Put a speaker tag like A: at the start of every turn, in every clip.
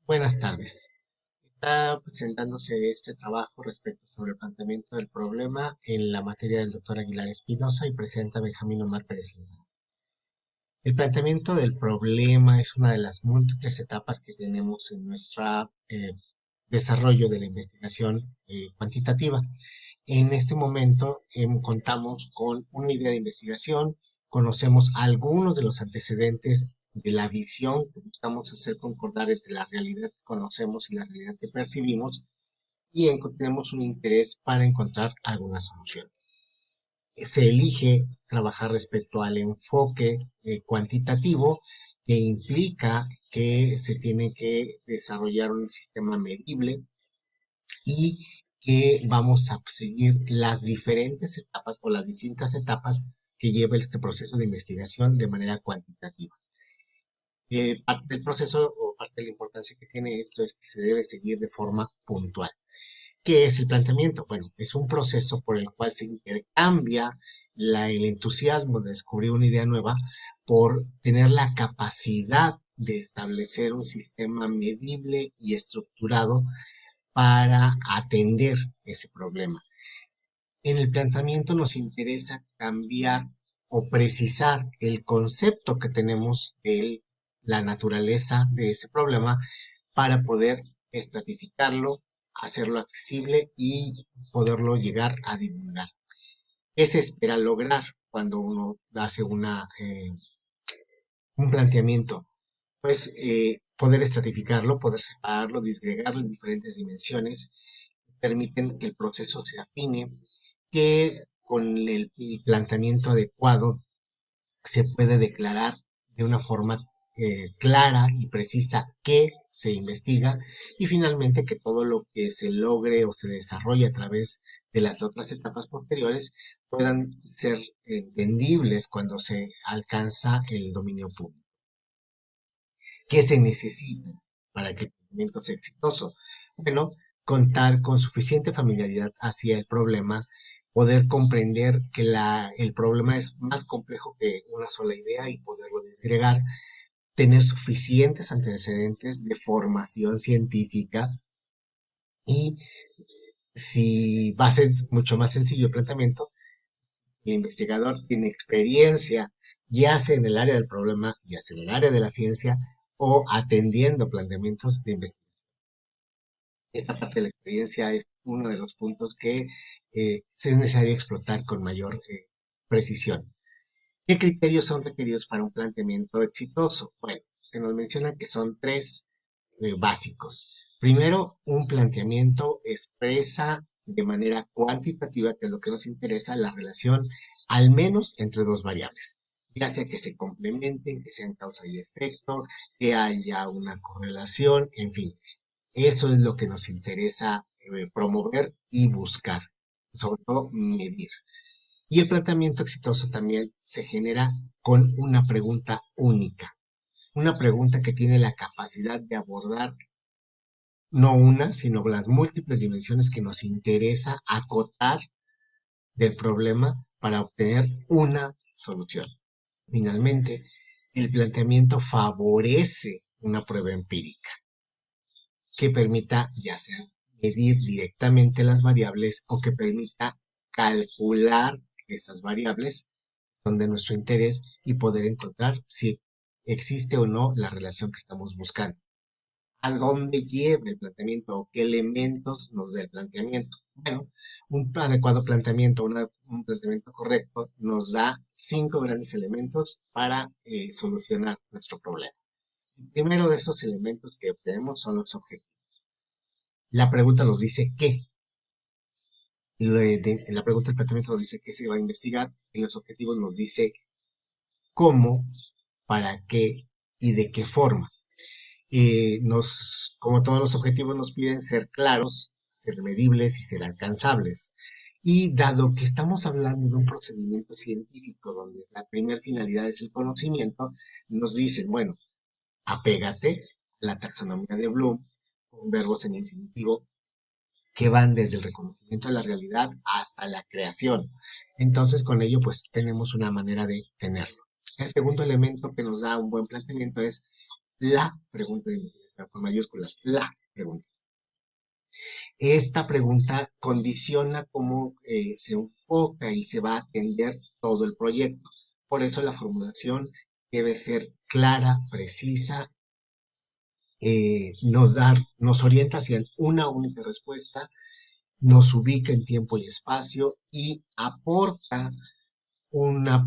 A: Buenas tardes. Está presentándose este trabajo respecto sobre el planteamiento del problema en la materia del doctor Aguilar Espinosa y presenta Benjamín Omar Pérez Lima. El planteamiento del problema es una de las múltiples etapas que tenemos en nuestro desarrollo de la investigación cuantitativa. En este momento contamos con una idea de investigación, conocemos algunos de los antecedentes de la visión que buscamos hacer concordar entre la realidad que conocemos y la realidad que percibimos y tenemos un interés para encontrar alguna solución. Se elige trabajar respecto al enfoque cuantitativo que implica que se tiene que desarrollar un sistema medible y que vamos a seguir las diferentes etapas o las distintas etapas que lleva este proceso de investigación de manera cuantitativa. Parte del proceso o parte de la importancia que tiene esto es que se debe seguir de forma puntual. ¿Qué es el planteamiento? Bueno, es un proceso por el cual se intercambia el entusiasmo de descubrir una idea nueva por tener la capacidad de establecer un sistema medible y estructurado para atender ese problema. En el planteamiento nos interesa cambiar o precisar el concepto que tenemos de la naturaleza de ese problema para poder estratificarlo, hacerlo accesible y poderlo llegar a divulgar. ¿Qué se espera lograr cuando uno hace un planteamiento? Pues poder estratificarlo, poder separarlo, disgregarlo en diferentes dimensiones, permiten que el proceso se afine, que es con el planteamiento adecuado se puede declarar de una forma clara y precisa qué se investiga y finalmente que todo lo que se logre o se desarrolle a través de las otras etapas posteriores puedan ser entendibles cuando se alcanza el dominio público. ¿Qué se necesita para que el planteamiento sea exitoso? Bueno, contar con suficiente familiaridad hacia el problema, poder comprender que el problema es más complejo que una sola idea y poderlo disgregar, tener suficientes antecedentes de formación científica y si va a ser mucho más sencillo el planteamiento, el investigador tiene experiencia ya sea en el área del problema, ya sea en el área de la ciencia o atendiendo planteamientos de investigación. Esta parte de la experiencia es uno de los puntos que es necesario explotar con mayor precisión. ¿Qué criterios son requeridos para un planteamiento exitoso? Bueno, se nos menciona que son tres básicos. Primero, un planteamiento expresa de manera cuantitativa, que es lo que nos interesa, la relación al menos entre dos variables, ya sea que se complementen, que sean causa y efecto, que haya una correlación, en fin, eso es lo que nos interesa promover y buscar, sobre todo medir. Y el planteamiento exitoso también se genera con una pregunta única, una pregunta que tiene la capacidad de abordar no una, sino las múltiples dimensiones que nos interesa acotar del problema para obtener una solución. Finalmente, el planteamiento favorece una prueba empírica que permita ya sea medir directamente las variables o que permita calcular esas variables son de nuestro interés y poder encontrar si existe o no la relación que estamos buscando. ¿A dónde lleva el planteamiento o qué elementos nos da el planteamiento? Bueno, un adecuado planteamiento, un planteamiento correcto, nos da 5 grandes elementos para solucionar nuestro problema. El primero de esos elementos que obtenemos son los objetivos. La pregunta nos dice qué. En la pregunta del planteamiento nos dice qué se va a investigar. En los objetivos nos dice cómo, para qué y de qué forma. Como todos los objetivos nos piden ser claros, ser medibles y ser alcanzables. Y dado que estamos hablando de un procedimiento científico donde la primera finalidad es el conocimiento, nos dicen, bueno, apégate a la taxonomía de Bloom con verbos en infinitivo que van desde el reconocimiento de la realidad hasta la creación. Entonces, con ello, pues tenemos una manera de tenerlo. El segundo elemento que nos da un buen planteamiento es la pregunta de investigación, con mayúsculas, la pregunta. Esta pregunta condiciona cómo se enfoca y se va a atender todo el proyecto. Por eso la formulación debe ser clara, precisa, nos orienta hacia una única respuesta, nos ubica en tiempo y espacio y aporta una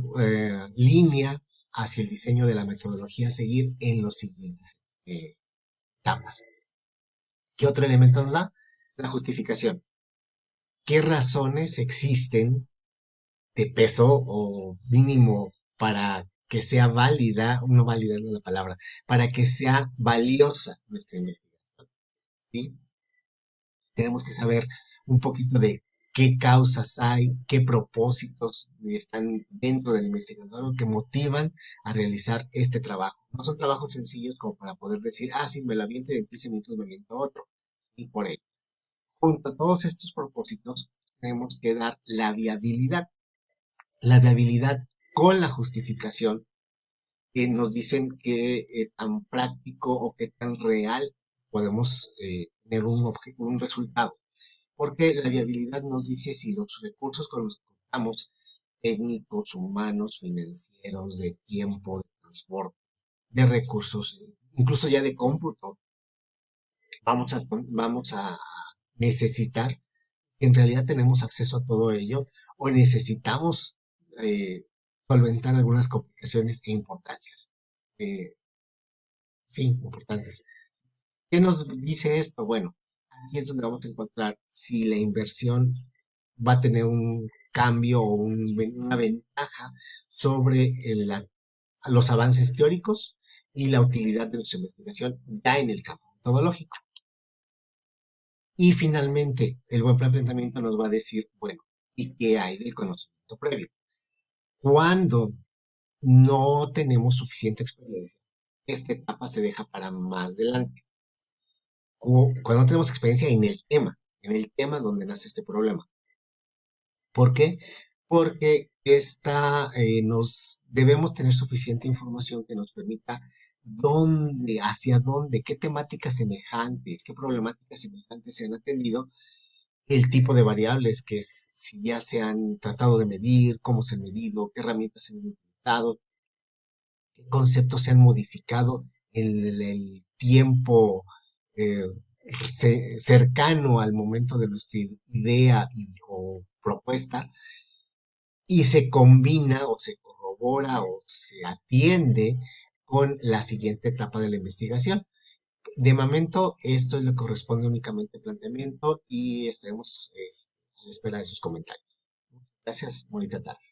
A: línea hacia el diseño de la metodología a seguir en los siguientes etapas. ¿Qué otro elemento nos da? La justificación. ¿Qué razones existen de peso o mínimo para que sea válida, no válida no es la palabra, para que sea valiosa nuestra investigación? ¿Sí? Tenemos que saber un poquito de qué causas hay, qué propósitos están dentro del investigador que motivan a realizar este trabajo. No son trabajos sencillos como para poder decir, ah, sí, me lo aviento y en 15 minutos me aviento otro. Y por ello, junto a todos estos propósitos, tenemos que dar la viabilidad. La viabilidad con la justificación que nos dicen qué tan práctico o qué tan real podemos tener un resultado. Porque la viabilidad nos dice si los recursos con los que contamos, técnicos, humanos, financieros, de tiempo, de transporte, de recursos, incluso ya de cómputo, vamos a necesitar, en realidad tenemos acceso a todo ello o necesitamos eh, solventar algunas complicaciones e importancias. Eh, sí, importantes. ¿Qué nos dice esto? Bueno, aquí es donde vamos a encontrar si la inversión va a tener un cambio o una ventaja sobre los avances teóricos y la utilidad de nuestra investigación ya en el campo metodológico. Y finalmente, el buen planteamiento nos va a decir, bueno, ¿y qué hay del conocimiento previo? Cuando no tenemos suficiente experiencia, esta etapa se deja para más adelante. Cuando no tenemos experiencia en el tema donde nace este problema. ¿Por qué? Porque nos debemos tener suficiente información que nos permita dónde, hacia dónde, qué temáticas semejantes, qué problemáticas semejantes se han atendido, el tipo de variables si ya se han tratado de medir, cómo se han medido, qué herramientas se han utilizado, qué conceptos se han modificado en el tiempo eh, cercano al momento de nuestra idea o propuesta y se combina o se corrobora o se atiende con la siguiente etapa de la investigación. De momento, esto es lo que corresponde únicamente al planteamiento y estaremos a la espera de sus comentarios. Gracias, bonita tarde.